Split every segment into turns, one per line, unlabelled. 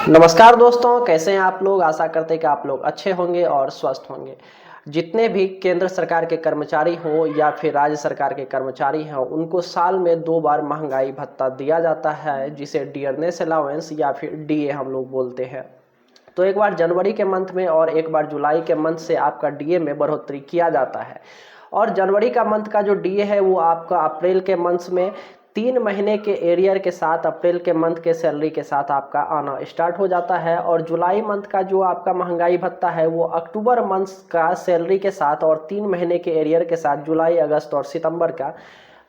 नमस्कार दोस्तों, कैसे हैं आप लोग। आशा करते हैं कि आप लोग अच्छे होंगे और स्वस्थ होंगे। जितने भी केंद्र सरकार के कर्मचारी हों या फिर राज्य सरकार के कर्मचारी हों, उनको साल में 2 बार महंगाई भत्ता दिया जाता है, जिसे डियरनेस अलाउंस या फिर डीए हम लोग बोलते हैं। तो एक बार जनवरी के मंथ में और एक बार जुलाई के मंथ से आपका डीए में बढ़ोतरी किया जाता है। और जनवरी का मंथ का जो डीए है वो आपका अप्रैल के मंथ में 3 महीने के एरियर के साथ, अप्रैल के मंथ के सैलरी के साथ आपका आना स्टार्ट हो जाता है। और जुलाई मंथ का जो आपका महंगाई भत्ता है वो अक्टूबर मंथ का सैलरी के साथ और 3 महीने के एरियर के साथ जुलाई, अगस्त और सितंबर का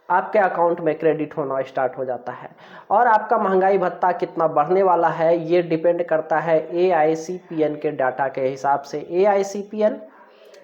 आपके अकाउंट में क्रेडिट होना स्टार्ट हो जाता है। और आपका महंगाई भत्ता कितना बढ़ने वाला है ये डिपेंड करता है एआईसीपीएन के डाटा के हिसाब से। एआईसीपीएन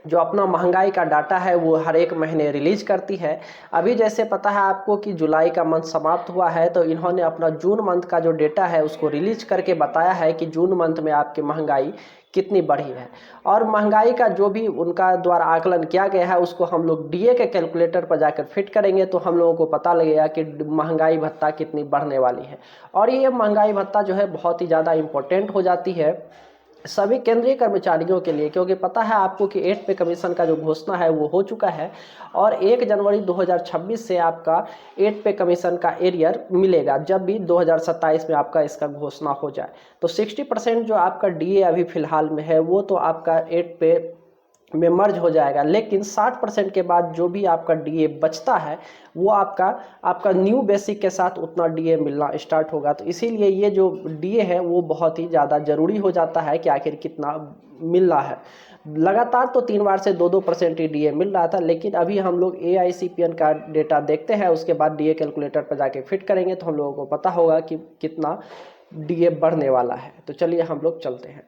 जो अपना महंगाई का डाटा है वो हर एक महीने रिलीज करती है। अभी जैसे पता है आपको कि जुलाई का मंथ समाप्त हुआ है, तो इन्होंने अपना जून मंथ का जो डेटा है उसको रिलीज करके बताया है कि जून मंथ में आपकी महंगाई कितनी बढ़ी है। और महंगाई का जो भी उनका द्वारा आकलन किया गया है उसको हम लोग डीए के कैलकुलेटर पर जाकर फिट करेंगे तो हम लोगों को पता लगेगा कि महंगाई भत्ता कितनी बढ़ने वाली है। और ये महंगाई भत्ता जो है बहुत ही ज़्यादा इम्पोर्टेंट हो जाती है सभी केंद्रीय कर्मचारियों के लिए, क्योंकि पता है आपको कि 8 पे कमीशन का जो घोषणा है वो हो चुका है। और 1 जनवरी 2026 से आपका 8 पे कमीशन का एरियर मिलेगा, जब भी 2027 में आपका इसका घोषणा हो जाए। तो 60% जो आपका डीए अभी फिलहाल में है वो तो आपका 8 पे में मर्ज हो जाएगा, लेकिन 60% के बाद जो भी आपका डीए बचता है वो आपका न्यू बेसिक के साथ उतना डीए मिलना स्टार्ट होगा। तो इसीलिए ये जो डीए है वो बहुत ही ज़्यादा ज़रूरी हो जाता है कि आखिर कितना मिल रहा है। लगातार तो 3 बार से 2-2% ही डीए मिल रहा था, लेकिन अभी हम लोग एआईसीपीएन का डेटा देखते हैं, उसके बाद डीए कैलकुलेटर पर जाके फिट करेंगे तो हम लोगों को पता होगा कि कितना डीए बढ़ने वाला है। तो चलिए हम लोग चलते हैं।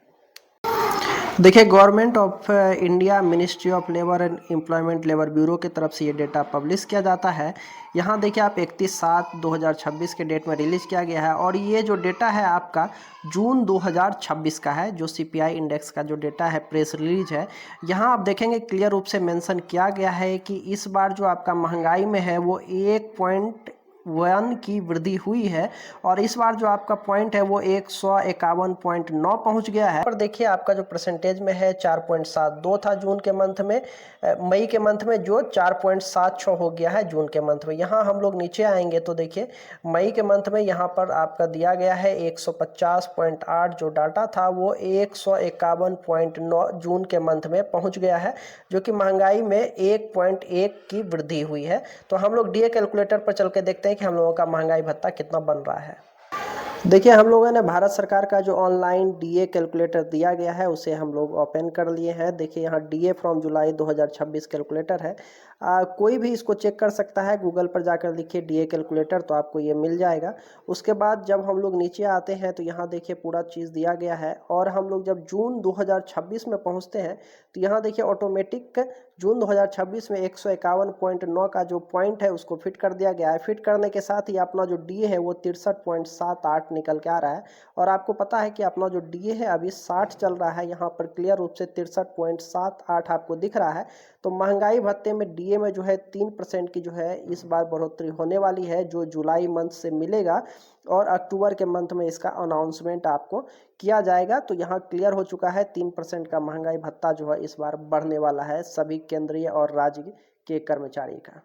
देखिए, government of India, ministry of labour and employment labour bureau की तरफ से ये डेटा पब्लिश किया जाता है। यहाँ देखिए आप 31/7/2026 के डेट में रिलीज़ किया गया है। और ये जो डेटा है आपका जून 2026 का है, जो सीपीआई इंडेक्स का जो डेटा है, प्रेस रिलीज है। यहाँ आप देखेंगे क्लियर रूप से मेंशन किया गया है कि इस बार जो आपका महंगाई में है वो 1.1 की वृद्धि हुई है। और इस बार जो आपका पॉइंट है वो 151.9 पहुंच गया है। पर देखिए आपका जो परसेंटेज में है 4.72 था जून के मंथ में, मई के मंथ में जो 4.76 हो गया है जून के मंथ में। यहाँ हम लोग नीचे आएंगे तो देखिए मई के मंथ में यहाँ पर आपका दिया गया है 150.8, जो डाटा था वो 151.9 जून के मंथ में पहुंच गया है, जो कि महंगाई में 1.1 की वृद्धि हुई है। तो हम लोग डीए कैलकुलेटर पर चल के देखते हैं कि हम लोगों का महंगाई भत्ता कितना बन रहा है। देखिए हम लोगों ने भारत सरकार का जो ऑनलाइन डीए कैलकुलेटर दिया गया है उसे हम लोग ओपन कर लिए हैं। देखिए यहाँ डीए फ्रॉम जुलाई 2026 कैलकुलेटर है। कोई भी इसको चेक कर सकता है, गूगल पर जाकर लिखिए डीए कैलकुलेटर तो आपको ये मिल जाएगा। उसके बाद जब हम लोग नीचे आते हैं तो यहाँ देखिए पूरा चीज़ दिया गया है। और हम लोग जब जून 2026 में पहुँचते हैं तो यहाँ देखिए ऑटोमेटिक जून 2026 में 151.9 का जो पॉइंट है उसको फिट कर दिया गया है। फिट करने के साथ ही अपना जो डीए है वो 63.78 निकल के आ रहा है। और आपको पता है कि अपना जो डीए है अभी 60 चल रहा है, यहाँ पर क्लियर रूप से 63.78 आपको दिख रहा है। तो महंगाई भत्ते में डीए में जो है 3% की जो है इस बार बढ़ोतरी होने वाली है, जो जुलाई मंथ से मिलेगा। और अक्टूबर के मंथ में इसका अनाउंसमेंट आपको किया जाएगा। तो यहाँ क्लियर हो चुका है 3% का महंगाई भत्ता जो है इस बार बढ़ने वाला है सभी केंद्रीय और राज्य के कर्मचारी का।